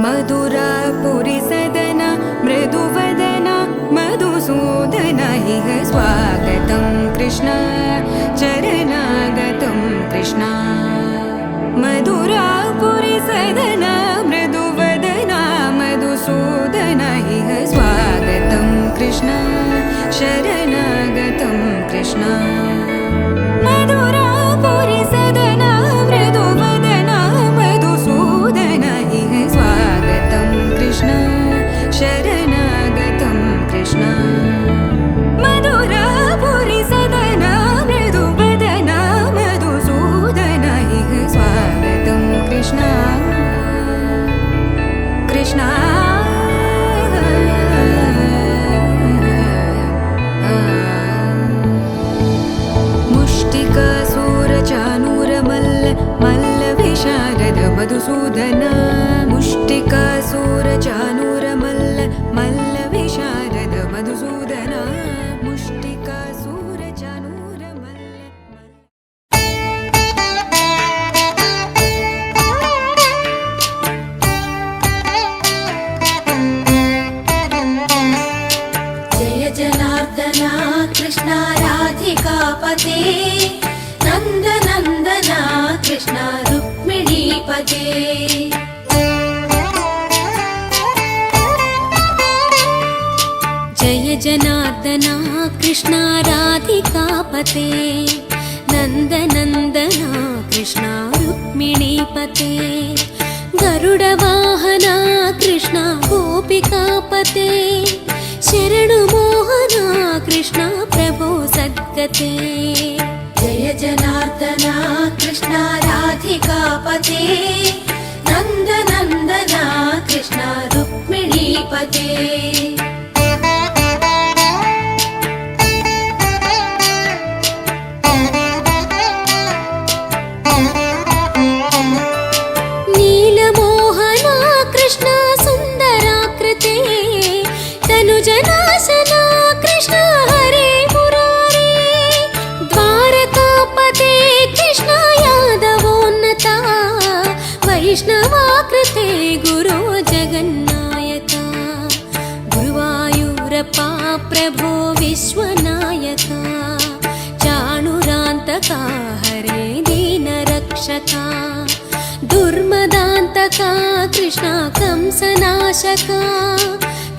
मधुरापुरिसदन मृदुवदन मधुसूदन इह स्वागतं कृष्ण चरणागतं कृष्ण मधुरापुरिसदन मृदुवदन मधुसूदन इह स्वागतं कृष्ण शरणागतं कृष्ण मधुरापुरिसदन मृदुवदन मधुसूदन इह स्वागतं कृष्ण शरणागतं कृष्ण मधुरापुरिसदन मृदुवदन मधुसूदन इह स्वागतं कृष्ण कृष्ण मधुसूदन मुष्टिकासुरचाणूरमल्ल मल्लविशारद मधुसूदन मुष्टिकासुरचाणूरमल्ल जय जनार्दना कृष्ण राधिकापते नन्दनन्दना कृष्ण रुक्मिणीपते जय जनार्दना कृष्ण राधिकापते नन्दनन्दना कृष्ण रुक्मिणीपते गरुडवाहना कृष्ण गोपिकापते शरणुमोहना कृष्ण प्रभो सद्गते जय जनार्दना कृष्ण राधिकापते नन्दनन्दना कृष्ण रुक्मिणीपते नीलमोहना कृष्ण सुन्दराकृते तनुजनाशना कृष्ण हरे मुरारे द्वारकापते कृष्ण यादवोन्नता वैष्णवाकृते गुरो जगन्नायका गुरुवायूरप्पा प्रभो विश्वनायका चाणुरान्तका हरे दीनरक्षका दुर्मदान्तका कृष्ण कंसनाशका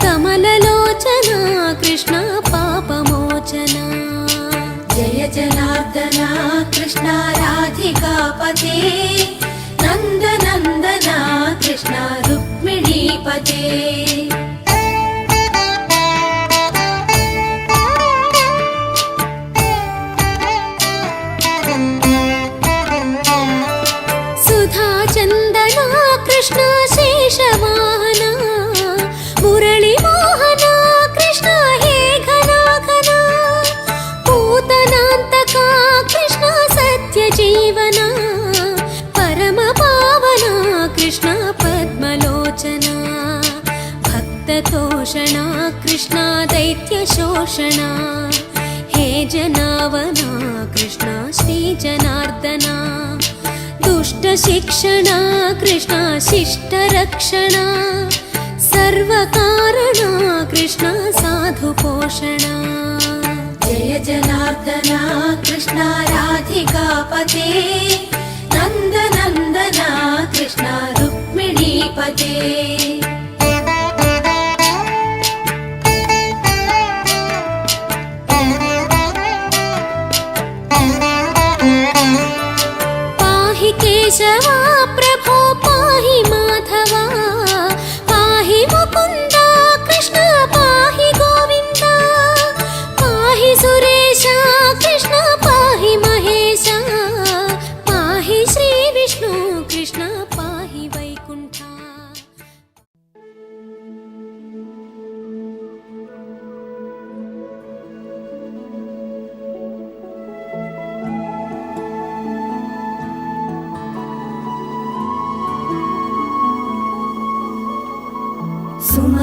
कमललोचना कृष्ण पापमोचना जय जनार्दना कृष्ण राधिकापते नन्दनन्दना कृष्ण रुक्मिणीपते सुधाचन्दना कृष्ण शेषवाहना मुरळीमोहना कृष्ण हे घना घना पूतनान्तका कृष्ण सत्यजीवना परमपावना कृष्ण पद्मलोचना भक्ततोषणा कृष्ण दैत्यशोषणा हे जनावना कृष्ण श्रीजनार्दना दुष्टशिक्षणा कृष्ण शिष्टरक्षणा सर्वकारणा कृष्ण साधुपोषणा जय जनार्दना कृष्ण राधिकापते नन्दनन्दना कृष्ण रुक्मिणीपते केशवा प्रभो पाहि माधवा पाहि मुकुन्दा कृष्ण पाहि गोविन्दा पाहि सुरेशा कृष्ण पाहि महेशा पाहि श्रीविष्णु कृष्ण पाहि वैकुण्ठा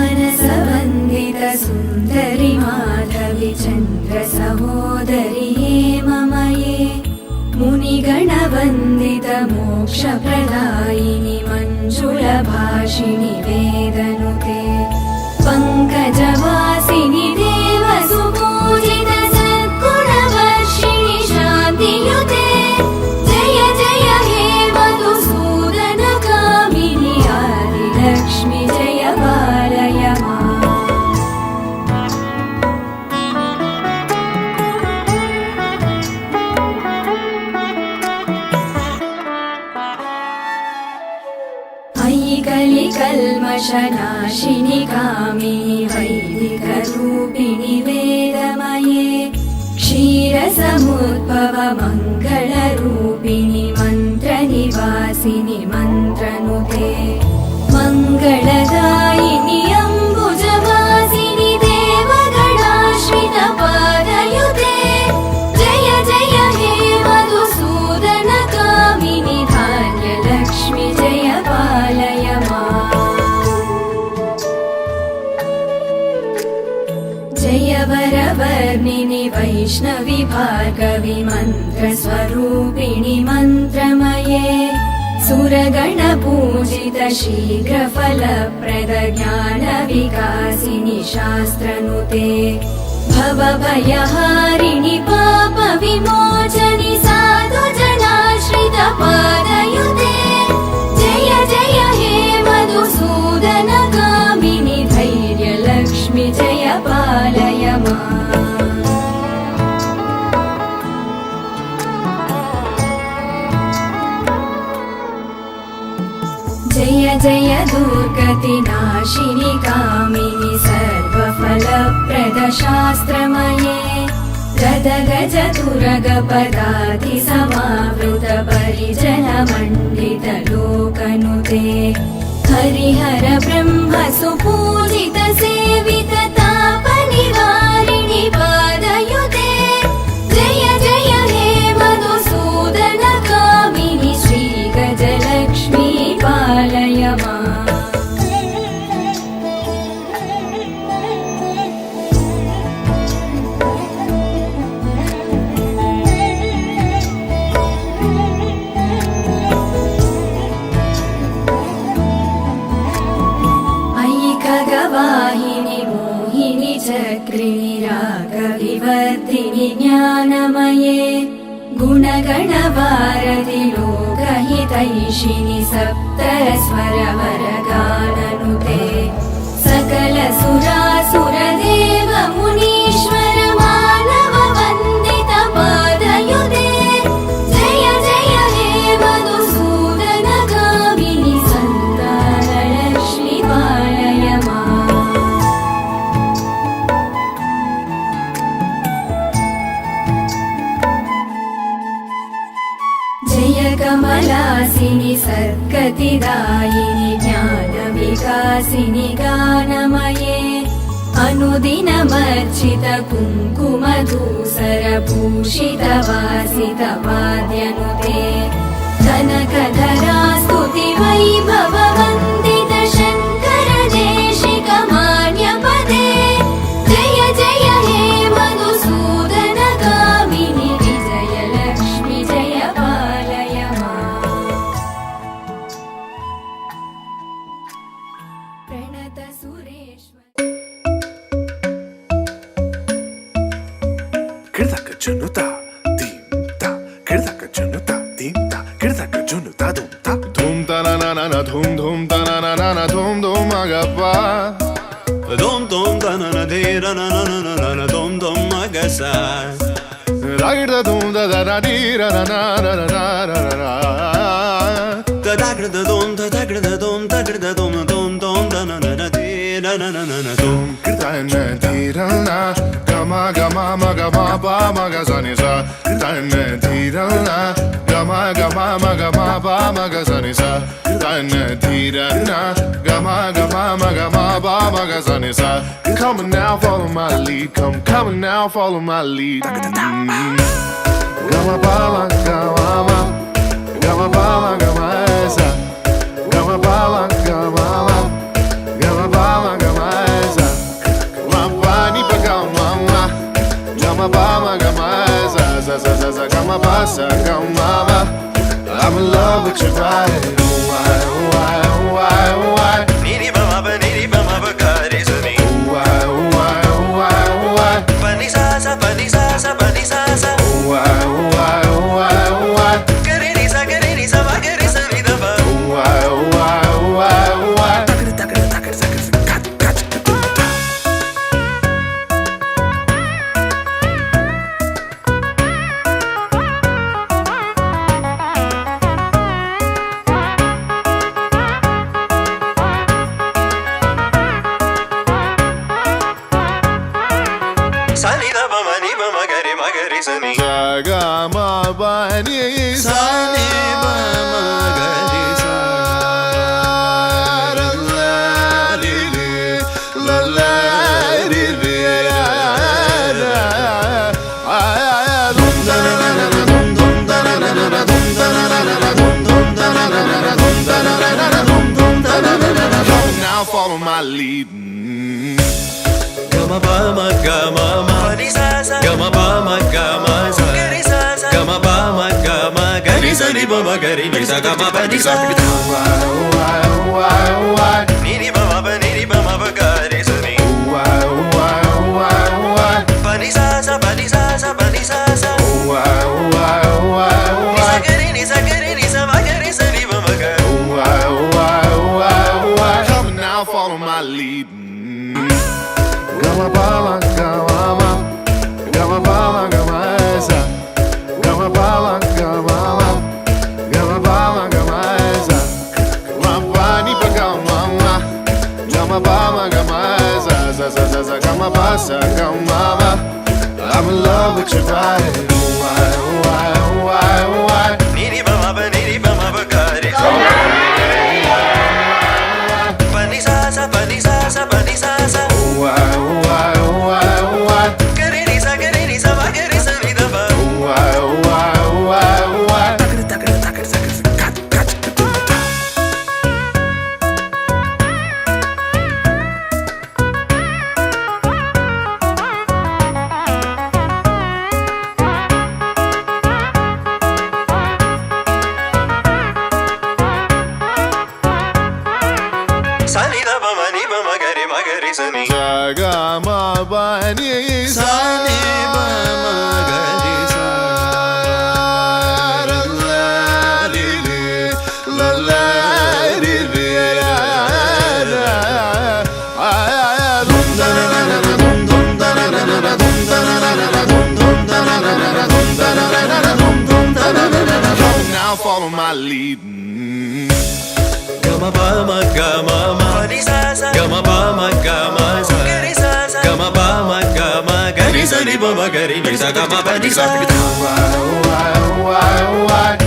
सुमनसवन्दित सुन्दरि माधवि चन्द्र सहोदरि हे मम ये मुनिगणवन्दित मोक्षप्रदायिनि मञ्जुनाथप्रिये मञ्जुलभाषिणि वेदनुते पङ्कजवासिनि देवसुपूजित सद्गुणवर्षिणि शान्तियुते जय जय हे मधुसूदनकामिनि आदिलक्ष्मि जय पालय माम् कलिकल्मषनाशिनि कामिनि वैदिकरूपिणि वेदमये क्षीरसमुद्भव मङ्गलरूपिणि मन्त्रनिवासिनि मन्त्रनुते मङ्गलदायिनि अम्बुजवासिनि देवगणाश्रित पादयुते जय जय हे मधुसूदनकामिनि धान्यलक्ष्मि जय पालय माम् जय वरवर्णिनि वैष्णवि भार्गवि मन्त्रस्वरूपिणि मन्त्रमये सुरगणपूजित शीघ्रफलप्रद ज्ञानविकासिनि शास्त्रनुते भवभयहारिणि पापविमोचनि साधुजनाश्रित पादयुते जय जय हे मधुसूदनकामिनि धैर्यलक्ष्मि जय पालय माम् जय जय दुर्गतिनाशिनि कामिनि सर्वफलप्रद शास्त्रमये गदगज तुरगपदाति समावृत परिजनमण्डित लोकनुते हरिहर ब्रह्म सुपूजित सेवित तापनिवारिणि पादयुते जय जय हे मधुसूदनकामिनि श्रीगजलक्ष्मी पालय माम् वाहिनि मोहिनि चक्रिणि रागविवर्धिनि ज्ञानमये गुणगणवारधि लोकहितैषिणि सप्तस्वरवरगाननुते सकल सुरासुरदेव मुनीश्वर मानव वन्दित पादयुते जय जय हे मधुसूदनकामिनि सन्तानलक्ष्मि पालय माम् जय कमलासिनि सद्गतिदायिनि ज्ञानविकासिनि गानमये अनुदिनमर्चित कुङ्कुमधूसरभूषित वासित वाद्यनुते कनकधरा स्तुति वैभव वन्दित शङ्कर देशिक मान्यपदे जय जय हे मधुसूदनकामिनि विजयलक्ष्मि जय पालय माम् प्रणत Sureshwar Kirdaka junuta, dimta. Kirdaka junuta, dimta. Kirdaka junuta, dumta. Dhum ta na na na na dhum dhum ta na na na na dhum dhum agappa. Dom dom da na na de ra na na na na na dom dom magasa. Ragir da dhum da da da di ra na na na na na na na. Da da gra da dom da da gra da dom da gra da dom dom dom da na na na de ra na na na na dom. Kirta na di ra na gama gama ma gama pa ma ga sa ni sa. Kirta na di ra na gama gama ma gama pa ma ga sa ni sa. Kirta na di ra na gama gama ma gama pa ma ga sa ni sa. Come on now, follow my lead. Come on now, follow my lead. Gama pa ma gama ma gama pa ma gama sa. Gama pa ma gama ma gama pa ma gama sa. Gama pa ni pa gama ma gama pa ma gama sa sa sa sa sa gama pa sa gama ma. I'm in love with your body. Oh why oh why oh sa ni ba ma ga ri sa la la ri ri la la ri ri la la dum da na na na dum dum da na na na dum da na na na dum dum da na na na dum da na na na dum dum da na na na. Now follow my lead. Gama ba ma gama ma ni sa sa gama ba ma gama sa ni sa sa gama ba ma gama ga ni sa ni ba ma ga ni sa gama ba ni sa ni ni ba ma ba ni ni ba ma ba ga ni sa ni ba ni sa sa ba ni sa sa ba ni sa sa ni sa ga ni sa ma ga ni sa ni ba ma ga. Come now follow my lead. Gama ba ma gama ma gama ba ma gama sa gama ba ma gama ma gama ba ma gama sa ma ba ni ba gama ma gama ba ma gama sa sa sa sa sa gama ba sa gama ma. I'm in love with your vibe. Why? Ni ni ba ma ba ni ni ba ma ba ga ri sa ba ni sa sa ba ni sa sa ba ni sa sa. Sani da ba ma ni ba ma ga ri sa ni ga ma ba ni sa ni ba ma ga ri sa la la ri ri la la ri ri la la dum da na na na dum dum da na na na dum da na na na dum dum da na na na dum da na na na dum dum da na na na. Now follow my lead. Gama ba ma gama ma ni sa sa gama ba ma gama sa ni sa sa gama ba ma gama ga ni sa ni ba ma ga ni sa gama ba ni sa. Why